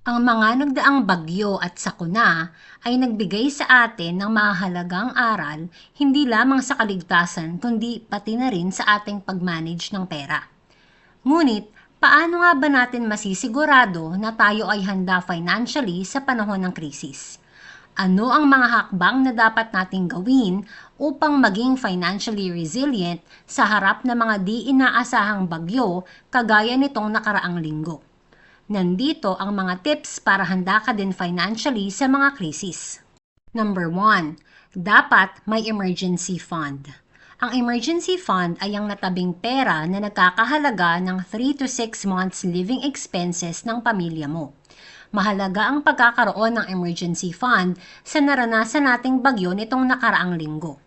Ang mga nagdaang bagyo at sakuna ay nagbigay sa atin ng mahalagang aral hindi lamang sa kaligtasan kundi pati na rin sa ating pag-manage ng pera. Ngunit, paano nga ba natin masisigurado na tayo ay handa financially sa panahon ng krisis? Ano ang mga hakbang na dapat nating gawin upang maging financially resilient sa harap ng mga di inaasahang bagyo kagaya nitong nakaraang linggo? Nandito ang mga tips para handa ka din financially sa mga krisis. Number 1. Dapat may emergency fund. Ang emergency fund ay ang natabing pera na nagkakahalaga ng 3 to 6 months living expenses ng pamilya mo. Mahalaga ang pagkakaroon ng emergency fund sa naranasan nating bagyo nitong nakaraang linggo.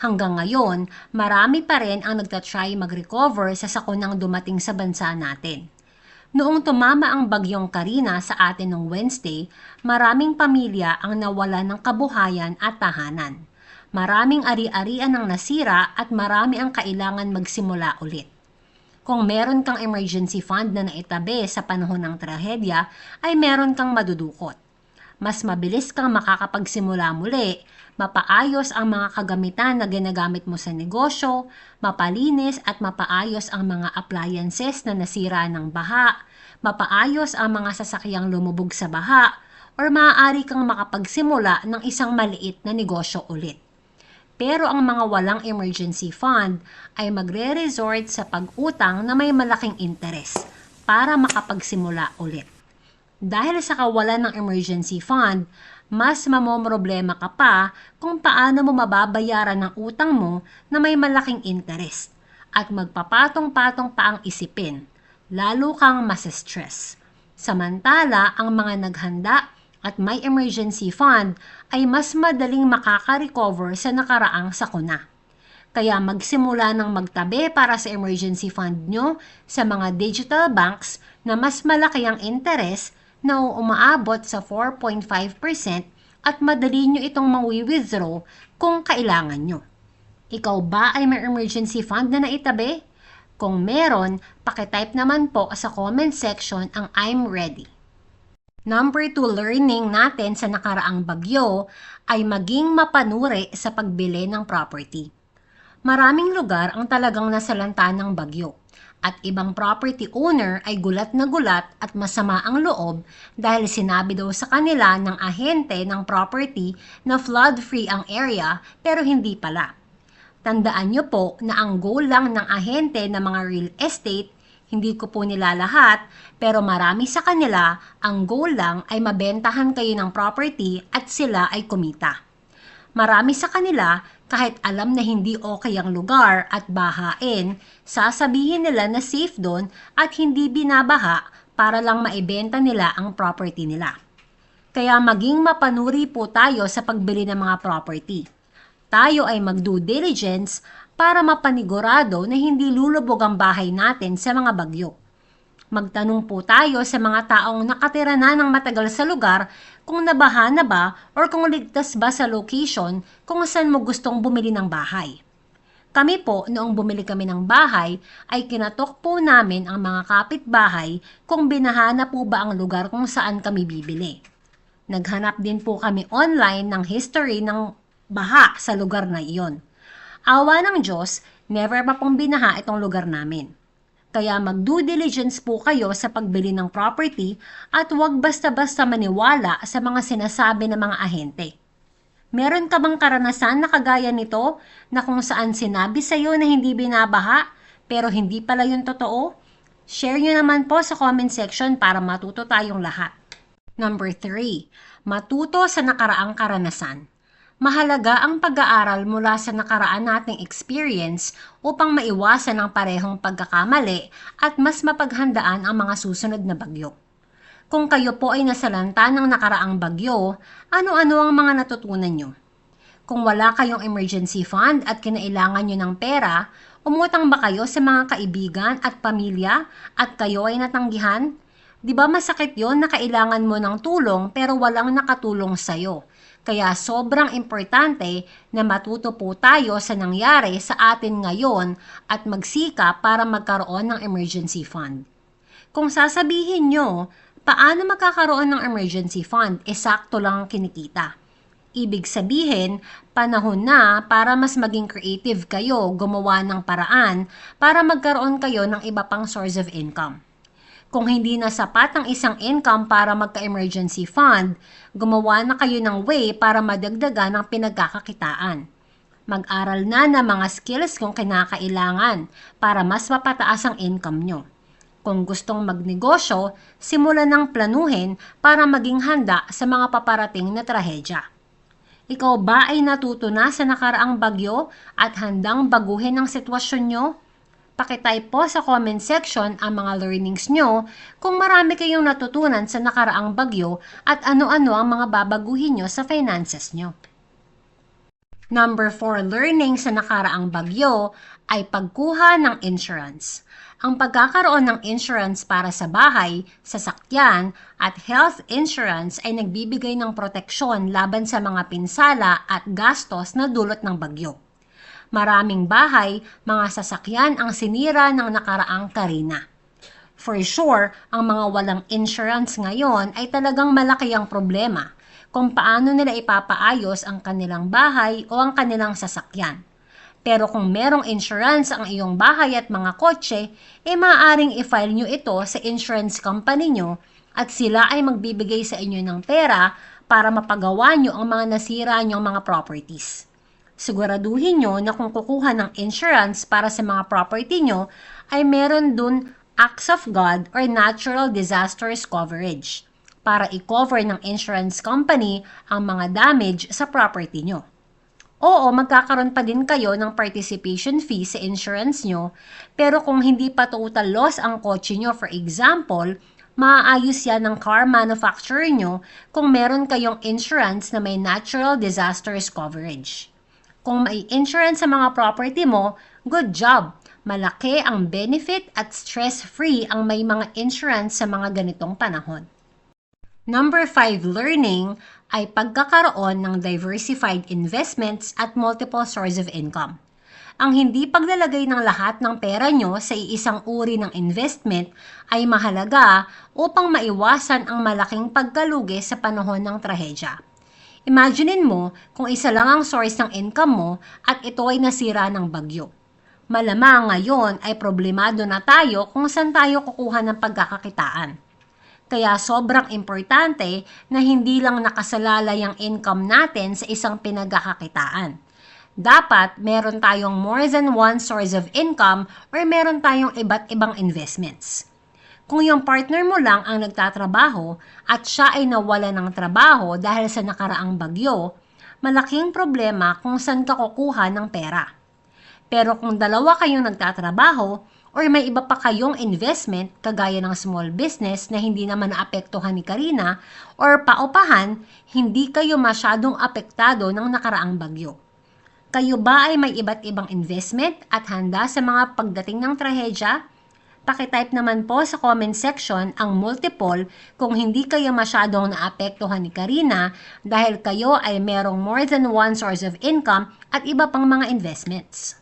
Hanggang ngayon, marami pa rin ang nagtatry mag-recover sa sakunang dumating sa bansa natin. Noong tumama ang bagyong Karina sa atin noong Wednesday, maraming pamilya ang nawalan ng kabuhayan at tahanan. Maraming ari-arian ang nasira at marami ang kailangan magsimula ulit. Kung meron kang emergency fund na naitabi sa panahon ng trahedya, ay meron kang madudukot. Mas mabilis kang makakapagsimula muli, mapaayos ang mga kagamitan na ginagamit mo sa negosyo, mapalinis at mapaayos ang mga appliances na nasira ng baha, mapaayos ang mga sasakyang lumubog sa baha, or maaari kang makapagsimula ng isang maliit na negosyo ulit. Pero ang mga walang emergency fund ay magre-resort sa pag-utang na may malaking interes para makapagsimula ulit. Dahil sa kawalan ng emergency fund, mas mamomroblema ka pa kung paano mo mababayaran ang utang mo na may malaking interest at magpapatong-patong pa ang isipin, lalo kang masa-stress. Samantala, ang mga naghanda at may emergency fund ay mas madaling makaka-recover sa nakaraang sakuna. Kaya magsimula ng magtabi para sa emergency fund nyo sa mga digital banks na mas malaki ang interest na umaabot sa 4.5% at madali nyo itong mawi-withdraw kung kailangan nyo. Ikaw ba ay may emergency fund na naitabi? Kung meron, pakitype naman po sa comment section ang I'm ready. Number 2 learning natin sa nakaraang bagyo ay maging mapanuri sa pagbili ng property. Maraming lugar ang talagang nasalanta ng bagyo at ibang property owner ay gulat na gulat at masama ang loob dahil sinabi daw sa kanila ng ahente ng property na flood-free ang area pero hindi pala. Tandaan nyo po na ang goal lang ng ahente ng mga real estate, hindi ko po nilalahat, pero marami sa kanila, ang goal lang ay mabentahan kayo ng property at sila ay kumita. Marami sa kanila, kahit alam na hindi okay ang lugar at bahain, sasabihin nila na safe doon at hindi binabaha para lang maibenta nila ang property nila. Kaya maging mapanuri po tayo sa pagbili ng mga property. Tayo ay mag-due diligence para mapanigurado na hindi lulubog ang bahay natin sa mga bagyo. Magtanong po tayo sa mga taong nakatira na ng matagal sa lugar kung nabaha na ba or kung ligtas ba sa location kung saan mo gustong bumili ng bahay. Kami po, noong bumili kami ng bahay, ay kinatok po namin ang mga kapitbahay kung binaha na po ba ang lugar kung saan kami bibili. Naghanap din po kami online ng history ng baha sa lugar na iyon. Awa ng Diyos, never pa pong binaha itong lugar namin. Kaya mag-due diligence po kayo sa pagbili ng property at huwag basta-basta maniwala sa mga sinasabi ng mga ahente. Meron ka bang karanasan na kagaya nito na kung saan sinabi sa iyo na hindi binabaha pero hindi pala yun totoo? Share nyo naman po sa comment section para matuto tayong lahat. Number 3. Matuto sa nakaraang karanasan. Mahalaga ang pag-aaral mula sa nakaraan nating experience upang maiwasan ang parehong pagkakamali at mas mapaghandaan ang mga susunod na bagyo. Kung kayo po ay nasalanta ng nakaraang bagyo, ano-ano ang mga natutunan nyo? Kung wala kayong emergency fund at kinailangan nyo ng pera, umutang ba kayo sa mga kaibigan at pamilya at kayo ay natanggihan? Di ba masakit yon na kailangan mo ng tulong pero walang nakatulong sa'yo? Kaya sobrang importante na matuto po tayo sa nangyari sa atin ngayon at magsika para magkaroon ng emergency fund. Kung sasabihin nyo, Paano magkakaroon ng emergency fund? Sakto lang ang kinikita. Ibig sabihin, panahon na para mas maging creative kayo, gumawa ng paraan para magkaroon kayo ng iba pang source of income. Kung hindi na sapat ang isang income para magka-emergency fund, gumawa na kayo ng way para madagdagan ang pinagkakakitaan. Mag-aral na ng mga skills kung kinakailangan para mas mapataas ang income nyo. Kung gustong magnegosyo, simulan ng planuhin para maging handa sa mga paparating na trahedya. Ikaw ba ay natuto na sa nakaraang bagyo at handang baguhin ang sitwasyon nyo? Pakitype po sa comment section ang mga learnings nyo kung marami kayong natutunan sa nakaraang bagyo at ano-ano ang mga babaguhin nyo sa finances nyo. Number 4 learning sa nakaraang bagyo ay pagkuha ng insurance. Ang pagkakaroon ng insurance para sa bahay, sasakyan, at health insurance ay nagbibigay ng proteksyon laban sa mga pinsala at gastos na dulot ng bagyo. Maraming bahay, mga sasakyan ang sinira ng nakaraang Karina. For sure, ang mga walang insurance ngayon ay talagang malaki ang problema kung paano nila ipapaayos ang kanilang bahay o ang kanilang sasakyan. Pero kung merong insurance ang iyong bahay at mga kotse, maaaring i-file nyo ito sa insurance company nyo at sila ay magbibigay sa inyo ng pera para mapagawa nyo ang mga nasira nyong mga properties. Siguraduhin nyo na kung kukuha ng insurance para sa mga property nyo, ay meron dun acts of God or natural disasters coverage para i-cover ng insurance company ang mga damage sa property nyo. Oo, magkakaroon pa din kayo ng participation fee sa insurance nyo, pero kung hindi pa total loss ang kotse nyo, for example, maaayos yan ng car manufacturer nyo kung meron kayong insurance na may natural disasters coverage. Kung may insurance sa mga property mo, good job! Malaki ang benefit at stress-free ang may mga insurance sa mga ganitong panahon. Number 5 learning ay pagkakaroon ng diversified investments at multiple sources of income. Ang hindi paglalagay ng lahat ng pera nyo sa iisang uri ng investment ay mahalaga upang maiwasan ang malaking pagkalugi sa panahon ng trahedya. Imaginein mo kung isa lang ang source ng income mo at ito ay nasira ng bagyo. Malamang ngayon ay problemado na tayo kung saan tayo kukuha ng pagkakakitaan. Kaya sobrang importante na hindi lang nakasalalay ang income natin sa isang pinagkakakitaan. Dapat meron tayong more than one source of income or meron tayong iba't ibang investments. Kung yung partner mo lang ang nagtatrabaho at siya ay nawala ng trabaho dahil sa nakaraang bagyo, malaking problema kung saan ka kukuha ng pera. Pero kung dalawa kayong nagtatrabaho, or may iba pa kayong investment kagaya ng small business na hindi naman naapektuhan ni Karina or paupahan, hindi kayo masyadong apektado ng nakaraang bagyo. Kayo ba ay may iba't ibang investment at handa sa mga pagdating ng trahedya? Pakitype naman po sa comment section ang multiple kung hindi kayo masyadong naapektuhan ni Karina dahil kayo ay merong more than one source of income at iba pang mga investments.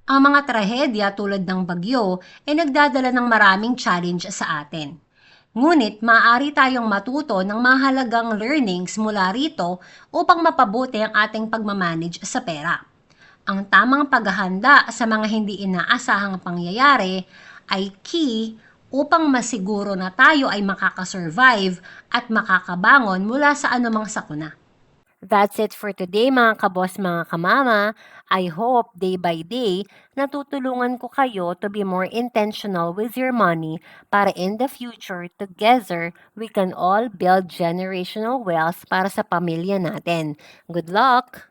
Ang mga trahedya tulad ng bagyo ay nagdadala ng maraming challenge sa atin. Ngunit maaari tayong matuto ng mahalagang learnings mula rito upang mapabuti ang ating pagmamanage sa pera. Ang tamang paghahanda sa mga hindi inaasahang pangyayari ay key upang masiguro na tayo ay makakasurvive at makakabangon mula sa anumang sakuna. That's it for today mga kaboss, mga kamama. I hope day by day natutulungan ko kayo to be more intentional with your money para in the future together we can all build generational wealth para sa pamilya natin. Good luck!